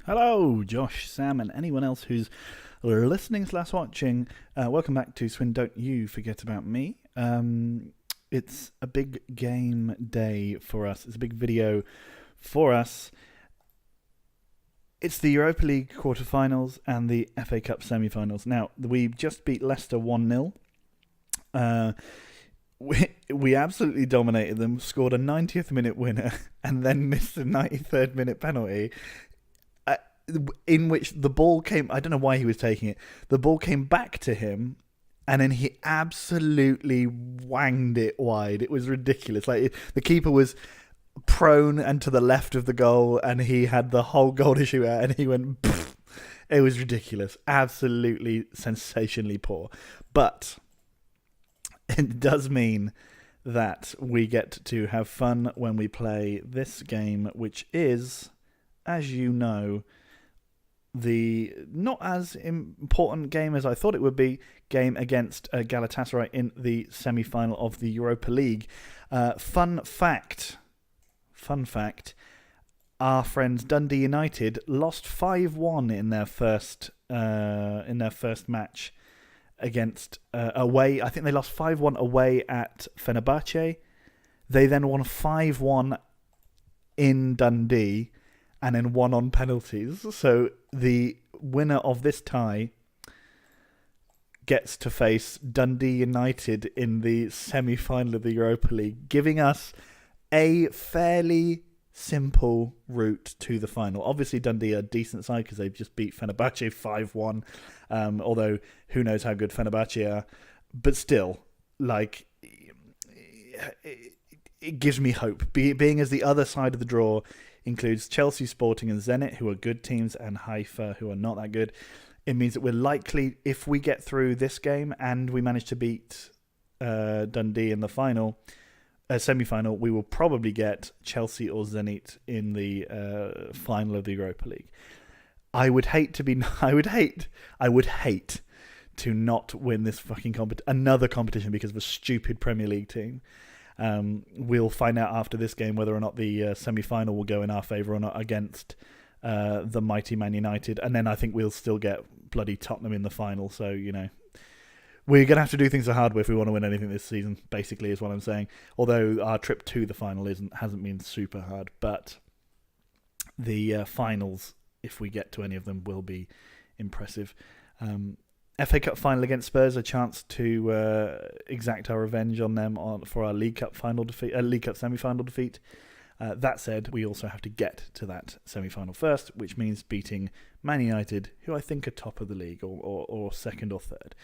Hello, Josh, Sam, and anyone else who's listening/watching. Welcome back to Swindon't You Forget About Me. It's a big game day for us. It's a big video for us. It's the Europa League Quarter Finals and the FA Cup semi-finals. Now, we just beat Leicester 1-0. We absolutely dominated them, scored a 90th minute winner, and then missed a 93rd minute penalty, in which the ball came. I don't know why he was taking it. The ball came back to him, and then he absolutely wanged it wide. It was ridiculous. Like, the keeper was prone and to the left of the goal, and he had the whole goal to shoot at, and he went. Pfft. It was ridiculous. Absolutely sensationally poor. But it does mean that we get to have fun when we play this game, which is, as you know, the not as important game as I thought it would be, game against Galatasaray in the semi-final of the Europa League. Fun fact, our friends Dundee United lost 5-1 in their first match against away. I think they lost 5-1 away at Fenerbahce. They then won 5-1 in Dundee, and then won on penalties. So the winner of this tie gets to face Dundee United in the semi-final of the Europa League, giving us a fairly simple route to the final. Obviously, Dundee are a decent side because they've just beat Fenerbahce 5-1, although who knows how good Fenerbahce are. But still, like, it gives me hope. Being as the other side of the draw includes Chelsea, Sporting and Zenit, who are good teams, and Haifa, who are not that good. It means that we're likely, if we get through this game and we manage to beat Dundee in the final, semi-final, we will probably get Chelsea or Zenit in the final of the Europa League. I would hate to not win this fucking another competition because of a stupid Premier League team. We'll find out after this game whether or not the semi-final will go in our favour or not against the mighty Man United. And then I think we'll still get bloody Tottenham in the final. So, you know, we're going to have to do things the hard way if we want to win anything this season, basically, is what I'm saying. Although our trip to the final hasn't been super hard. But the finals, if we get to any of them, will be impressive. FA Cup final against Spurs, a chance to exact our revenge on them for our League Cup semi-final defeat. That said, we also have to get to that semi-final first, which means beating Man United, who I think are top of the league, or second or third.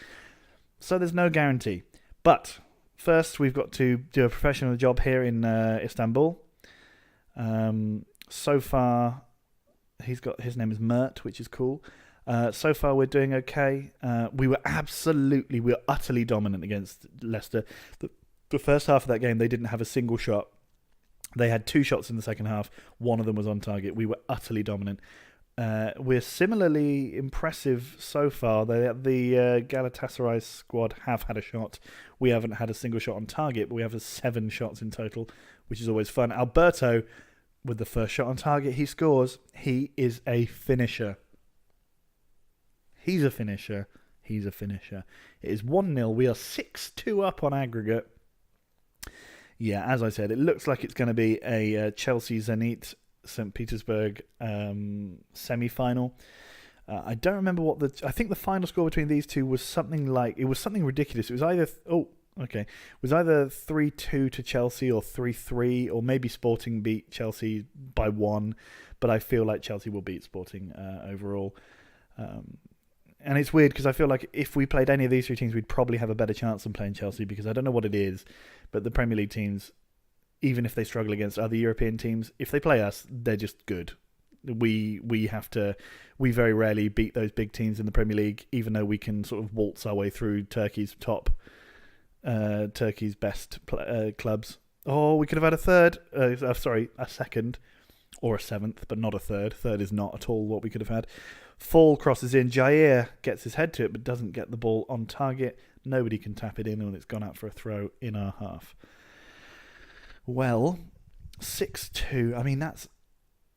So there's no guarantee. But first, we've got to do a professional job here in Istanbul. So far, his name is Mert, which is cool. So far, we're doing okay. We were utterly dominant against Leicester. The first half of that game, they didn't have a single shot. They had 2 shots in the second half. One of them was on target. We were utterly dominant. We're similarly impressive so far. The Galatasaray squad have had a shot. We haven't had a single shot on target, but we have 7 shots in total, which is always fun. Alberto, with the first shot on target, he scores. He is a finisher. He's a finisher. It is 1-0. We are 6-2 up on aggregate. Yeah, as I said, it looks like it's going to be a Chelsea Zenit St. Petersburg semi-final. I don't remember I think the final score between these two was something ridiculous. It was either 3-2 to Chelsea or 3-3, or maybe Sporting beat Chelsea by 1, but I feel like Chelsea will beat Sporting overall. And it's weird because I feel like if we played any of these 3 teams, we'd probably have a better chance than playing Chelsea, because I don't know what it is, but the Premier League teams, even if they struggle against other European teams, if they play us, they're just good. We very rarely beat those big teams in the Premier League, even though we can sort of waltz our way through Turkey's best clubs. Oh, we could have had a second or a 7th, but not a third. Third is not at all what we could have had. Fall crosses in. Jair gets his head to it, but doesn't get the ball on target. Nobody can tap it in, and it's gone out for a throw in our half. Well, 6-2. I mean, that's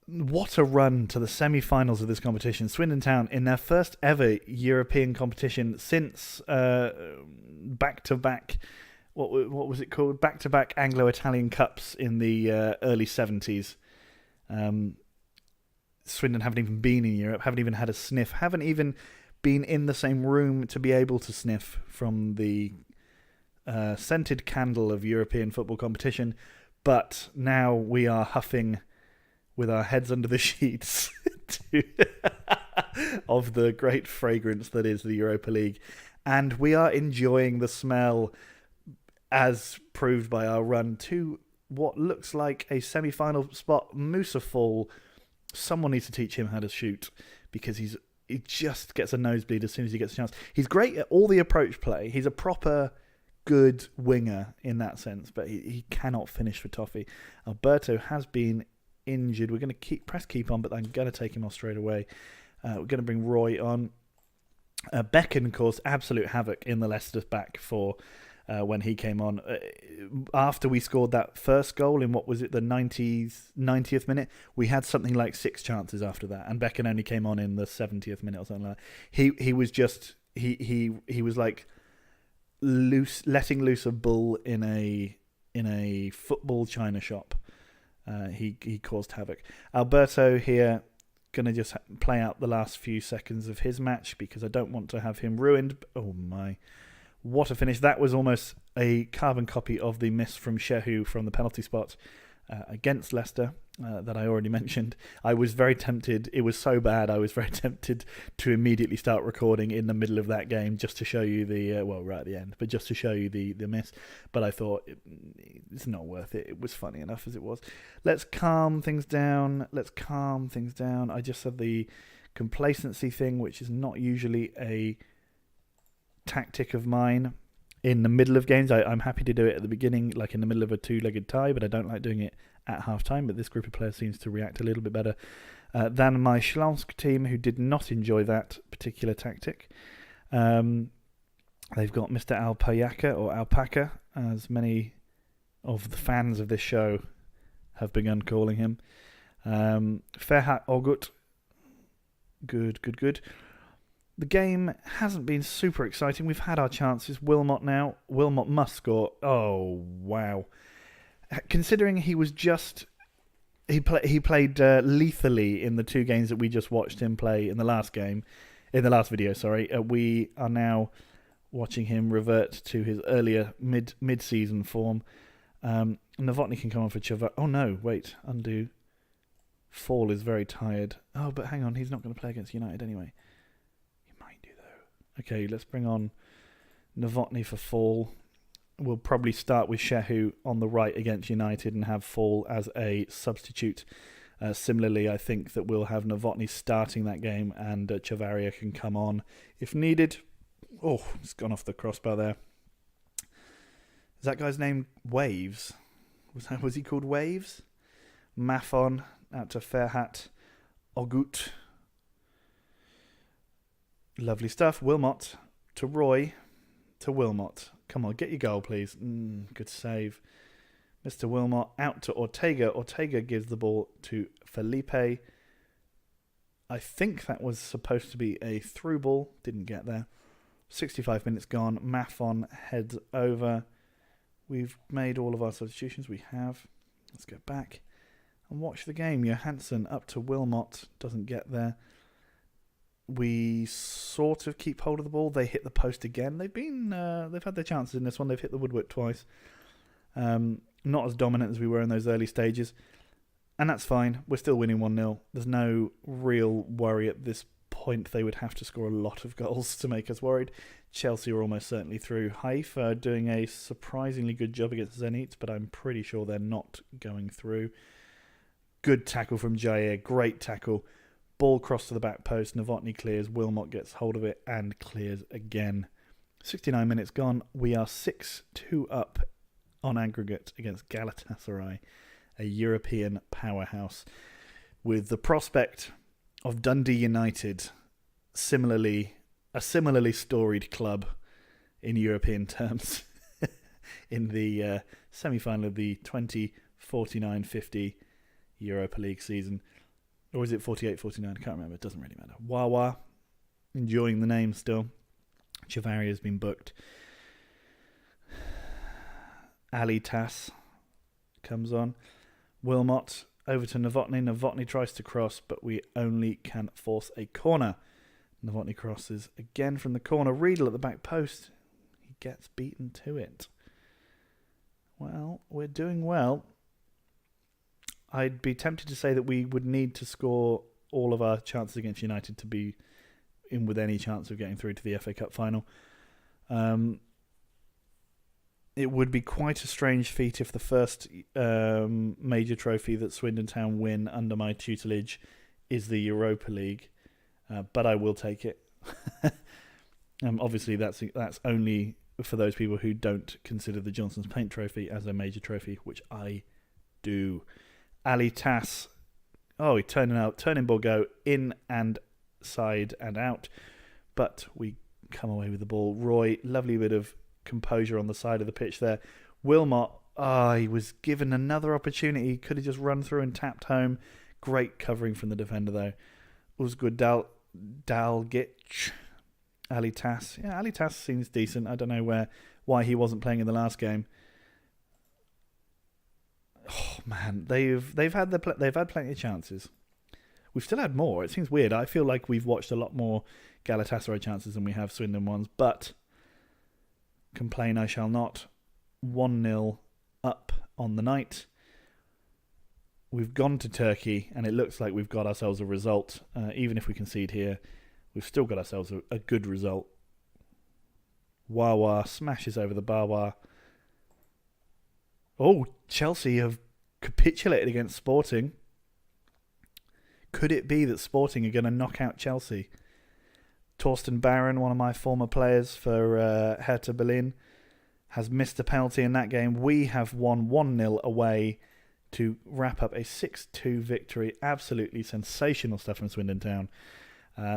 what a run to the semi-finals of this competition. Swindon Town in their first ever European competition since back-to-back, what was it called? Back-to-back Anglo-Italian Cups in the early 70s. Swindon haven't even been in Europe, haven't even had a sniff, haven't even been in the same room to be able to sniff from the scented candle of European football competition. But now we are huffing with our heads under the sheets of the great fragrance that is the Europa League. And we are enjoying the smell, as proved by our run to what looks like a semi-final spot. Musa Fall, someone needs to teach him how to shoot, because he just gets a nosebleed as soon as he gets a chance. He's great at all the approach play. He's a proper good winger in that sense, but he cannot finish for Toffee. Alberto has been injured. We're going to press keep on, but I'm going to take him off straight away. We're going to bring Roy on. Becken caused absolute havoc in the Leicester's back for when he came on. After we scored that first goal in, what was it, the 90th minute, we had something like 6 chances after that, and Becken only came on in the 70th minute or something like that. He was just he was like letting loose a bull in a football china shop. He caused havoc. Alberto here, going to just play out the last few seconds of his match because I don't want to have him ruined. Oh my, what a finish. That was almost a carbon copy of the miss from Shehu from the penalty spot against Leicester that I already mentioned. I was very tempted. It was so bad, I was very tempted to immediately start recording in the middle of that game just to show you the, right at the end, but just to show you the miss. But I thought it's not worth it. It was funny enough as it was. Let's calm things down. I just said the complacency thing, which is not usually a tactic of mine. In the middle of games, I'm happy to do it at the beginning, like in the middle of a 2-legged tie, but I don't like doing it at half-time. But this group of players seems to react a little bit better than my Śląsk team, who did not enjoy that particular tactic. They've got Mr. Alpayaka, or Alpaca, as many of the fans of this show have begun calling him. Ferhat Ogut, good. The game hasn't been super exciting. We've had our chances. Wilmot now. Wilmot must score. Oh, wow. Considering he was just... He played lethally in the 2 games that we just watched him play in the last game. In the last video, sorry. We are now watching him revert to his earlier mid-season form. Novotny can come on for Chavar. Oh, no. Wait. Undo. Fall is very tired. Oh, but hang on. He's not going to play against United anyway. Okay, let's bring on Novotny for Fall. We'll probably start with Shehu on the right against United and have Fall as a substitute. Similarly, I think that we'll have Novotny starting that game and Chavaria can come on if needed. Oh, it's gone off the crossbar there. Is that guy's name Waves? Was he called Waves? Mafon out to Ferhat Ogut. Lovely stuff. Wilmot to Roy to Wilmot. Come on, get your goal, please. Good save. Mr. Wilmot out to Ortega. Ortega gives the ball to Felipe. I think that was supposed to be a through ball. Didn't get there. 65 minutes gone. Mafon heads over. We've made all of our substitutions. We have. Let's get back and watch the game. Johansson up to Wilmot. Doesn't get there. We sort of keep hold of the ball. They hit the post again. They've had their chances in this one. They've hit the woodwork twice. Not as dominant as we were in those early stages. And that's fine. We're still winning 1-0. There's no real worry at this point. They would have to score a lot of goals to make us worried. Chelsea are almost certainly through. Haifa are doing a surprisingly good job against Zenit, but I'm pretty sure they're not going through. Good tackle from Jair. Great tackle. Ball crossed to the back post. Novotny clears. Wilmot gets hold of it and clears again. 69 minutes gone. We are 6-2 up on aggregate against Galatasaray, a European powerhouse, with the prospect of Dundee United, a similarly storied club in European terms, in the semi-final of the 2049-50 Europa League season. Or is it 48-49? I can't remember. It doesn't really matter. Wawa, enjoying the name still. Chavaria has been booked. Ali Tas comes on. Wilmot over to Novotny. Novotny tries to cross, but we only can force a corner. Novotny crosses again from the corner. Riedel at the back post. He gets beaten to it. Well, we're doing well. I'd be tempted to say that we would need to score all of our chances against United to be in with any chance of getting through to the FA Cup final. It would be quite a strange feat if the first major trophy that Swindon Town win under my tutelage is the Europa League, but I will take it. Obviously, that's only for those people who don't consider the Johnson's Paint Trophy as a major trophy, which I do. Ali Tas, he turning ball go in and side and out, but we come away with the ball. Roy, lovely bit of composure on the side of the pitch there. Wilmot, he was given another opportunity. Could have just run through and tapped home. Great covering from the defender though. Uzgur Dalgic. Ali Tas. Yeah, Ali Tas seems decent. I don't know why he wasn't playing in the last game. Oh man, they've had plenty of chances. We've still had more. It seems weird. I feel like we've watched a lot more Galatasaray chances than we have Swindon ones, but complain I shall not. 1-0 up on the night. We've gone to Turkey, and it looks like we've got ourselves a result. Even if we concede here, we've still got ourselves a good result. Wawa smashes over the bar. Oh, Chelsea have capitulated against Sporting. Could it be that Sporting are going to knock out Chelsea? Torsten Barron, one of my former players for Hertha Berlin, has missed a penalty in that game. We have won 1-0 away to wrap up a 6-2 victory. Absolutely sensational stuff from Swindon Town.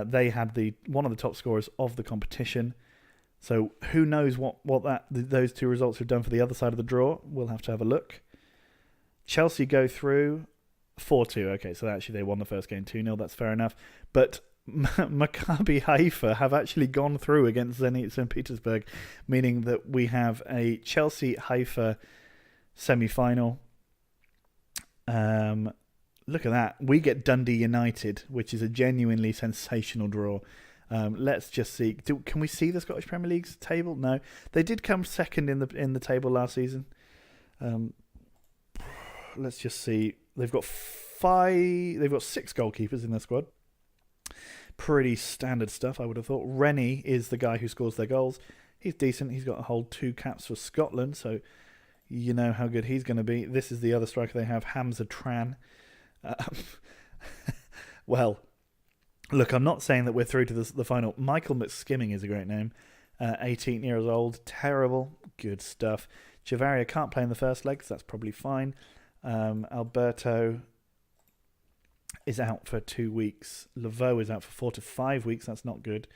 They had one of the top scorers of the competition. So who knows what those two results have done for the other side of the draw. We'll have to have a look. Chelsea go through 4-2. Okay, so actually they won the first game 2-0. That's fair enough. But Maccabi Haifa have actually gone through against Zenit St. Petersburg, meaning that we have a Chelsea-Haifa semi-final. Look at that. We get Dundee United, which is a genuinely sensational draw. Let's just see. Can we see the Scottish Premier League's table? No, they did come second in the table last season. Let's just see. They've got 6 goalkeepers in their squad. Pretty standard stuff, I would have thought. Rennie is the guy who scores their goals. He's decent. He's got to hold 2 caps for Scotland, so you know how good he's going to be. This is the other striker they have, Hamza Tran. Well, look, I'm not saying that we're through to the final. Michael McSkimming is a great name. 18 years old. Terrible. Good stuff. Chavaria can't play in the first leg, so that's probably fine. Alberto is out for 2 weeks. Laveau is out for 4 to 5 weeks. That's not good.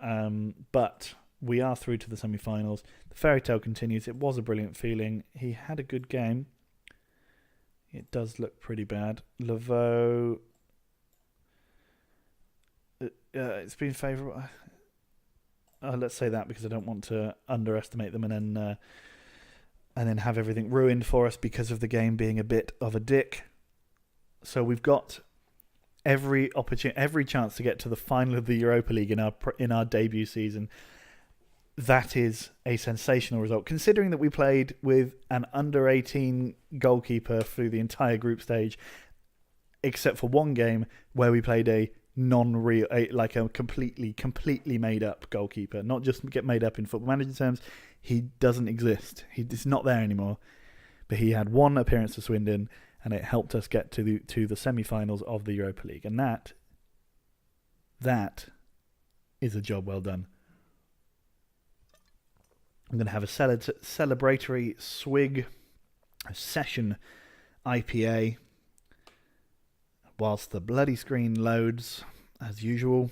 But we are through to the semi-finals. The fairy tale continues. It was a brilliant feeling. He had a good game. It does look pretty bad. Laveau... it's been favourable. Let's say that because I don't want to underestimate them and then have everything ruined for us because of the game being a bit of a dick. So we've got every chance to get to the final of the Europa League in our debut season. That is a sensational result, considering that we played with an under-18 goalkeeper through the entire group stage, except for one game where we played a completely made up goalkeeper. Not just get made up in Football Manager terms. He doesn't exist. He's not there anymore. But he had one appearance for Swindon, and it helped us get to the semi-finals of the Europa League. And that is a job well done. I'm going to have a celebratory swig, a session IPA, whilst the bloody screen loads, as usual.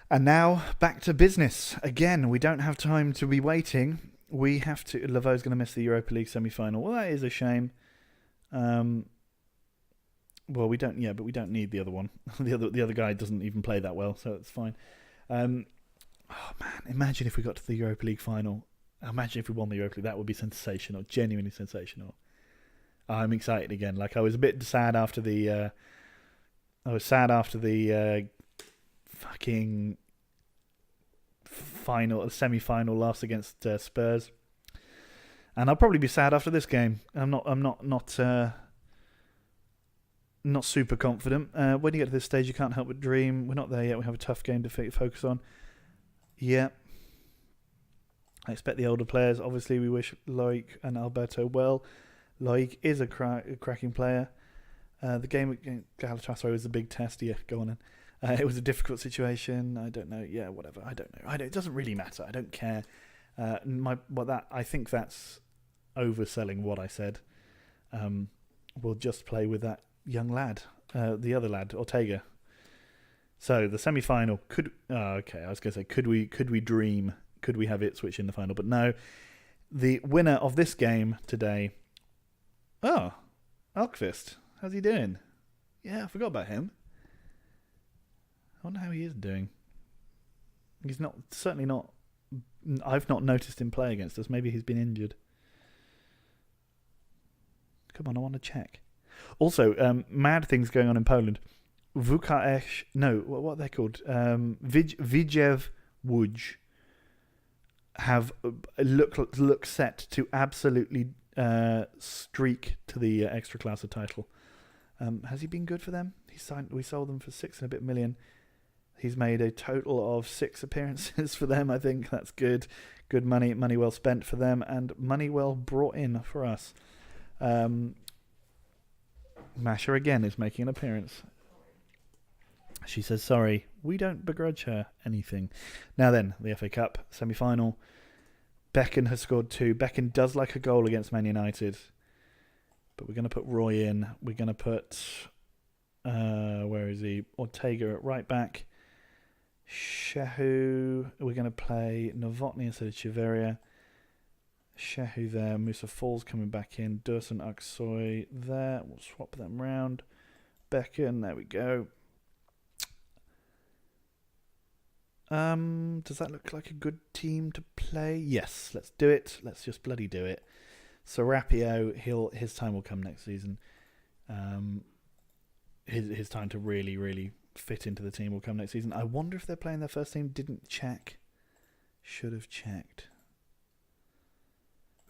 And now, back to business. Again, we don't have time to be waiting. We have to... Laveau's going to miss the Europa League semi-final. Well, that is a shame. Well, we don't. Yeah, but we don't need the other one. The other guy doesn't even play that well, so it's fine. Oh man, imagine if we got to the Europa League final. Imagine if we won the Europa League. That would be sensational, genuinely sensational. I'm excited again. Like I was a bit sad after the. Fucking semi-final loss against Spurs, and I'll probably be sad after this game. I'm not super confident. When you get to this stage, you can't help but dream. We're not there yet. We have a tough game to focus on. Yeah. I expect the older players. Obviously, we wish Loic and Alberto well. Loic is a cracking player. The game against Galatasaray was a big test. Yeah, go on then. It was a difficult situation. I don't know. Yeah, whatever. I don't know. It doesn't really matter. I don't care. I think that's overselling what I said. We'll just play with that young lad, the other lad, Ortega. So the semi-final could. Okay, I was going to say, could we dream? Could we have it switch in the final? But no, the winner of this game today. Oh, Alkvist, how's he doing? Yeah, I forgot about him. I wonder how he is doing. He's certainly not. I've not noticed him play against us. Maybe he's been injured. Come on, I want to check. Also, mad things going on in Poland. Vukaesh, no, what are they called? Widzew Łódź have look set to absolutely streak to the Ekstraklasa title. Has he been good for them? We sold them for $6 and a bit million. He's made a total of 6 appearances for them. I think that's good. Good money well spent for them, and money well brought in for us. Masha again is making an appearance. She says, sorry, we don't begrudge her anything. Now then, the FA Cup semi-final. Becken has scored 2. Becken does like a goal against Man United. But we're going to put Roy in. We're going to put, where is he? Ortega at right back. Shehu. We're going to play Novotny instead of Chiveria. Shehu there. Musa Falls coming back in. Dursun Aksoy there. We'll swap them round. Becken, there we go. Does that look like a good team to play? Yes, let's do it. Let's just bloody do it. Serapio, his time will come next season. His time to really, really fit into the team will come next season. I wonder if they're playing their first team. Didn't check. Should have checked.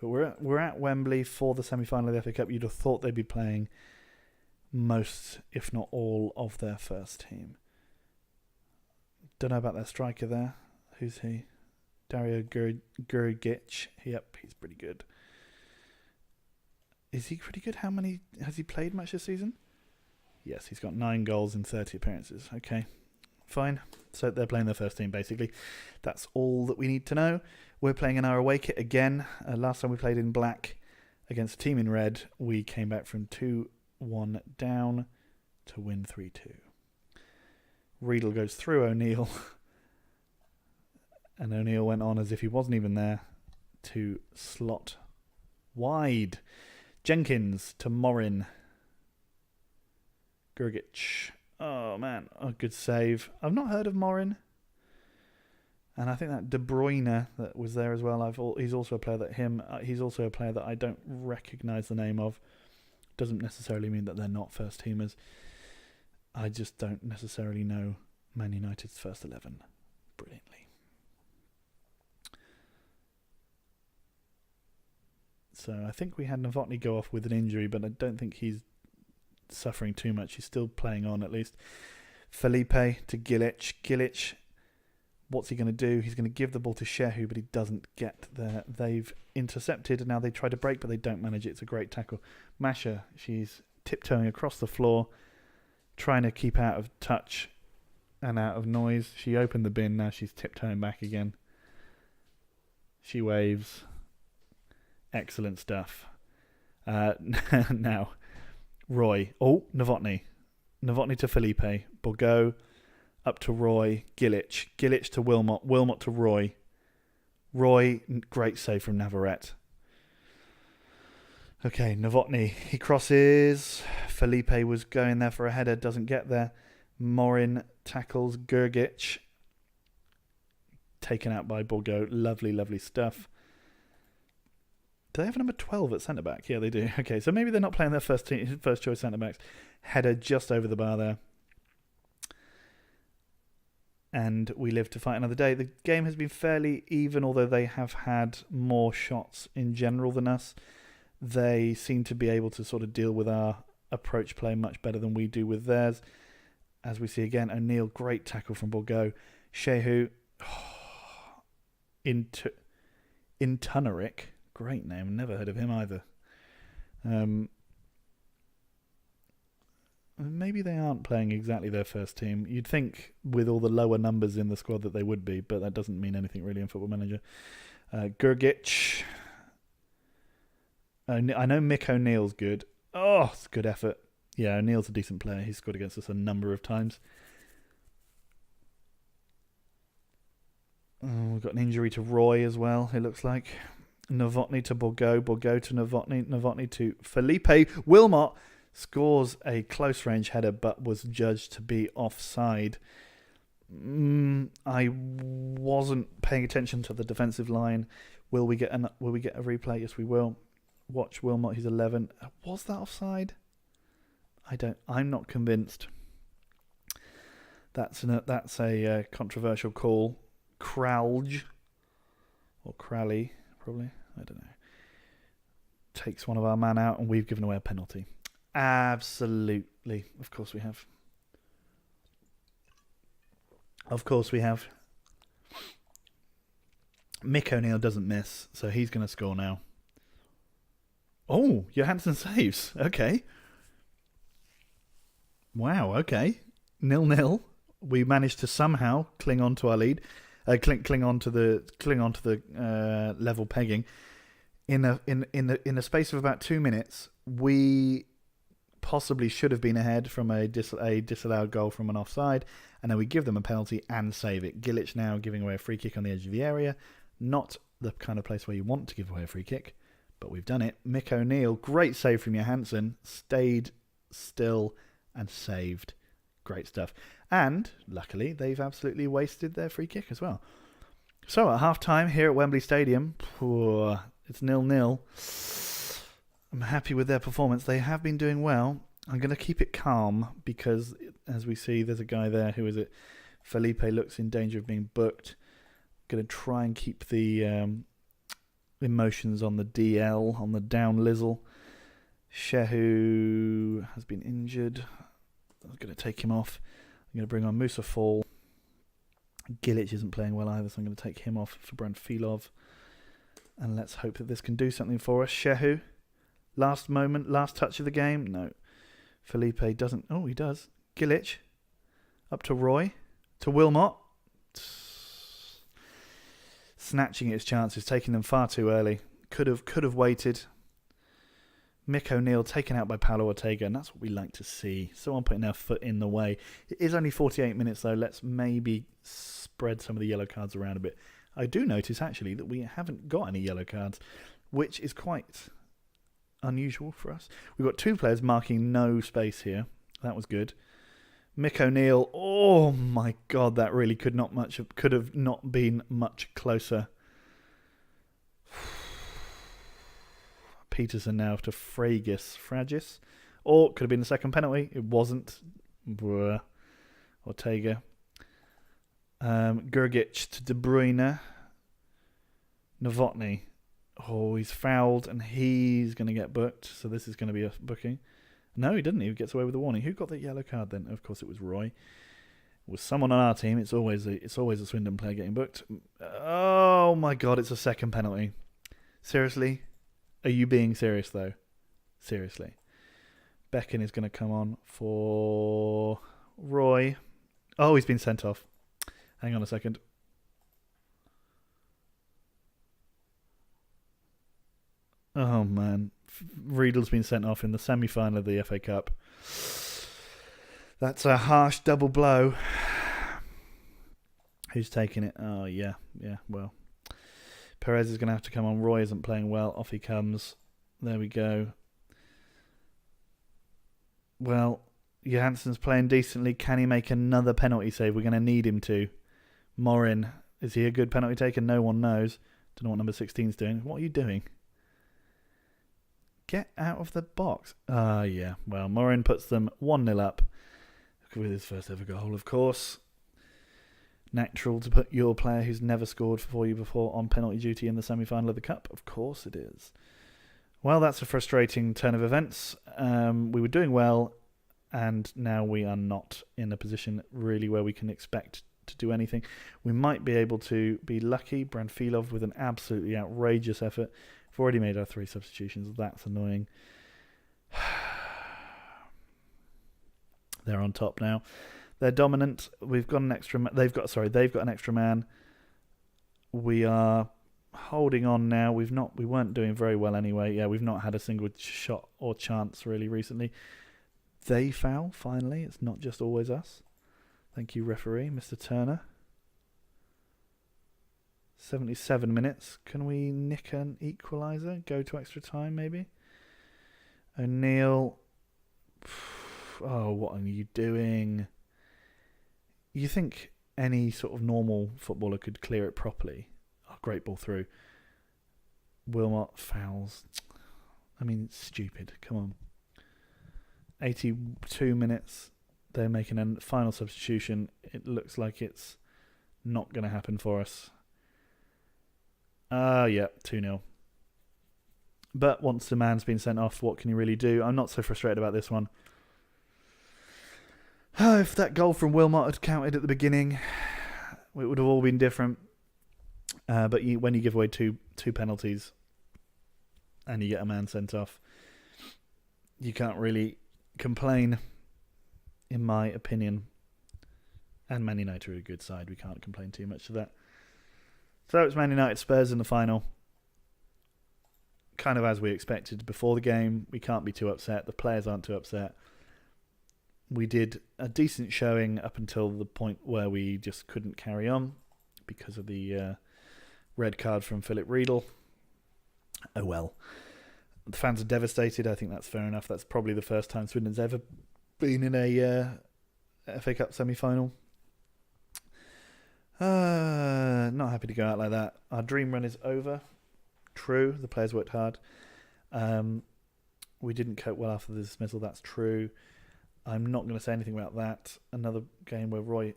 But we're at Wembley for the semi-final of the FA Cup. You'd have thought they'd be playing most, if not all, of their first team. Don't know about their striker there. Who's he? Dario Gurgic. Yep, he's pretty good. Is he pretty good? How many has he played much this season? Yes, he's got 9 goals in 30 appearances. Okay, fine. So they're playing their first team, basically. That's all that we need to know. We're playing in our away kit again. Last time we played in black against a team in red, we came back from 2-1 down to win 3-2. Riedel goes through O'Neill. And O'Neill went on as if he wasn't even there to slot wide. Jenkins to Morin. Gurgic. Oh, man. A good save. I've not heard of Morin. And I think that De Bruyne that was there as well. He's also a player that I don't recognise the name of. Doesn't necessarily mean that they're not first teamers. I just don't necessarily know Man United's first 11 brilliantly. So I think we had Novotny go off with an injury, but I don't think he's suffering too much. He's still playing on at least. Felipe to Gilic. Gilic, what's he going to do? He's going to give the ball to Shehu, but he doesn't get there. They've intercepted, and now they try to break, but they don't manage it. It's a great tackle. Masha, she's tiptoeing across the floor, trying to keep out of touch and out of noise. She opened the bin, now she's tiptoeing back again. She waves. Excellent stuff. Now, Roy. Oh, Novotny. Novotny to Felipe. Bourgo up to Roy. Gilic. Gilic to Wilmot. Wilmot to Roy. Roy, great save from Navarrete. Okay, Novotny. He crosses. Felipe was going there for a header. Doesn't get there. Morin tackles Gergic. Taken out by Borgo. Lovely, lovely stuff. Do they have a number 12 at centre-back? Yeah, they do. Okay, so maybe they're not playing their first choice centre-backs. Header just over the bar there. And we live to fight another day. The game has been fairly even, although they have had more shots in general than us. They seem to be able to sort of deal with our approach play much better than we do with theirs. As we see again, O'Neill, great tackle from Borgo. Shehu, Intuneric, great name, never heard of him either. Maybe they aren't playing exactly their first team. You'd think with all the lower numbers in the squad that they would be, but that doesn't mean anything really in Football Manager. Gergic. I know Mick O'Neill's good. Oh, it's a good effort. Yeah, O'Neill's a decent player. He's scored against us a number of times. Oh, we've got an injury to Roy as well, it looks like. Novotny to Borgo. Borgo to Novotny. Novotny to Felipe. Wilmot scores a close range header but was judged to be offside. I wasn't paying attention to the defensive line. Will we get a replay? Yes, we will. Watch Wilmot, he's 11. Was that offside? I'm not convinced. That's a controversial call. Kralj or Crowley, probably. I don't know. Takes one of our man out, and we've given away a penalty. Absolutely. Of course we have. Of course we have. Mick O'Neill doesn't miss, so he's going to score now. Oh, Johansson saves. Okay. Wow, okay. 0-0. We managed to somehow cling on to our lead. Cling on to the level pegging. In a space of about 2 minutes, we possibly should have been ahead from a disallowed goal from an offside, and then we give them a penalty and save it. Gilic now giving away a free kick on the edge of the area. Not the kind of place where you want to give away a free kick, but we've done it. Mick O'Neill, great save from Johansson, stayed still and saved. Great stuff. And luckily, they've absolutely wasted their free kick as well. So at half-time here at Wembley Stadium, it's 0-0. I'm happy with their performance. They have been doing well. I'm going to keep it calm because, as we see, there's a guy there. Who is it? Felipe looks in danger of being booked. Going to try and keep the emotions on the DL, on the down Lizzle. Shehu has been injured. I'm going to take him off. I'm going to bring on Musa Fall. Gilic isn't playing well either, so I'm going to take him off for Branfilov. And let's hope that this can do something for us. Shehu, last moment, last touch of the game. No. Felipe doesn't. Oh, he does. Gilic, up to Roy, to Wilmot. Snatching its chances, taking them far too early. Could have waited. Mick O'Neill taken out by Paulo Ortega, and that's what we like to see. Someone putting their foot in the way. It is only 48 minutes, though. Let's maybe spread some of the yellow cards around a bit. I do notice, actually, that we haven't got any yellow cards, which is quite unusual for us. We've got 2 players marking no space here. That was good. Mick O'Neill, oh my God, that really could have not been much closer. Peterson now to Fragis. Or could have been the second penalty. It wasn't. Ortega. Gergic to De Bruyne. Novotny. Oh, he's fouled and he's going to get booked. So this is going to be a booking. No, he didn't. He gets away with the warning. Who got that yellow card then? Of course, it was Roy. It was someone on our team. It's always a Swindon't player getting booked. Oh my God, it's a second penalty. Seriously? Are you being serious, though? Seriously. Beckin is going to come on for Roy. Oh, he's been sent off. Hang on a second. Oh, man. Riedel's been sent off in the semi-final of the FA Cup. That's a harsh double blow. Who's taking it? Oh, yeah, well. Perez is going to have to come on. Roy isn't playing well. Off he comes. There we go. Well, Johansson's playing decently. Can he make another penalty save? We're going to need him to. Morin, is he a good penalty taker? No one knows. Don't know what number 16's doing. What are you doing? Get out of the box. Yeah. Well, Morin puts them 1-0 up with his first ever goal, of course. Natural to put your player who's never scored for you before on penalty duty in the semi-final of the Cup. Of course it is. Well, that's a frustrating turn of events. We were doing well, and now we are not in a position really where we can expect to do anything. We might be able to be lucky. Branfilov with an absolutely outrageous effort. We've already made our 3 substitutions. That's annoying. They're on top now. They're dominant. We've got an extra. They've got an extra man. We are holding on now. We weren't doing very well anyway. Yeah, we've not had a single shot or chance really recently. They foul finally. It's not just always us. Thank you, referee, Mr. Turner. 77 minutes. Can we nick an equaliser? Go to extra time, maybe? O'Neill. Oh, what are you doing? You think any sort of normal footballer could clear it properly? Oh, great ball through. Wilmot fouls. I mean, it's stupid. Come on. 82 minutes. They're making a final substitution. It looks like it's not going to happen for us. Yeah, 2-0. But once the man's been sent off, what can you really do? I'm not so frustrated about this one. If that goal from Wilmot had counted at the beginning, it would have all been different. But when you give away two penalties and you get a man sent off, you can't really complain, in my opinion. And Man United are a good side. We can't complain too much of that. So it's Man United Spurs in the final. Kind of as we expected before the game. We can't be too upset. The players aren't too upset. We did a decent showing up until the point where we just couldn't carry on because of the red card from Philip Riedel. Oh well. The fans are devastated. I think that's fair enough. That's probably the first time Swindon's ever been in a FA Cup semi-final. Not happy to go out like that. Our dream run is over. True. The players worked hard. We didn't cope well after the dismissal. That's true. I'm not going to say anything about that. Another game where Roy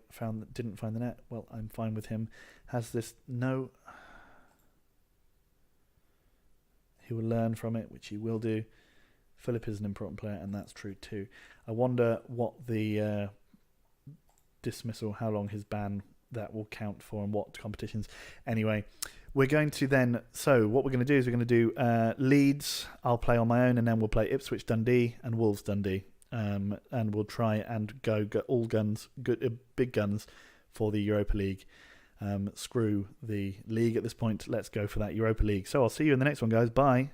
didn't find the net. Well, I'm fine with him. Has this? No. He will learn from it, which he will do. Philip is an important player, and that's true too. I wonder what the dismissal, how long his ban that will count for, and what competitions. Anyway, we're going to then. So what we're going to do is we're going to do Leeds. I'll play on my own, and then we'll play Ipswich Dundee and Wolves Dundee. And we'll try and go all guns, big guns for the Europa League. Screw the league at this point. Let's go for that Europa League. So I'll see you in the next one, guys. Bye.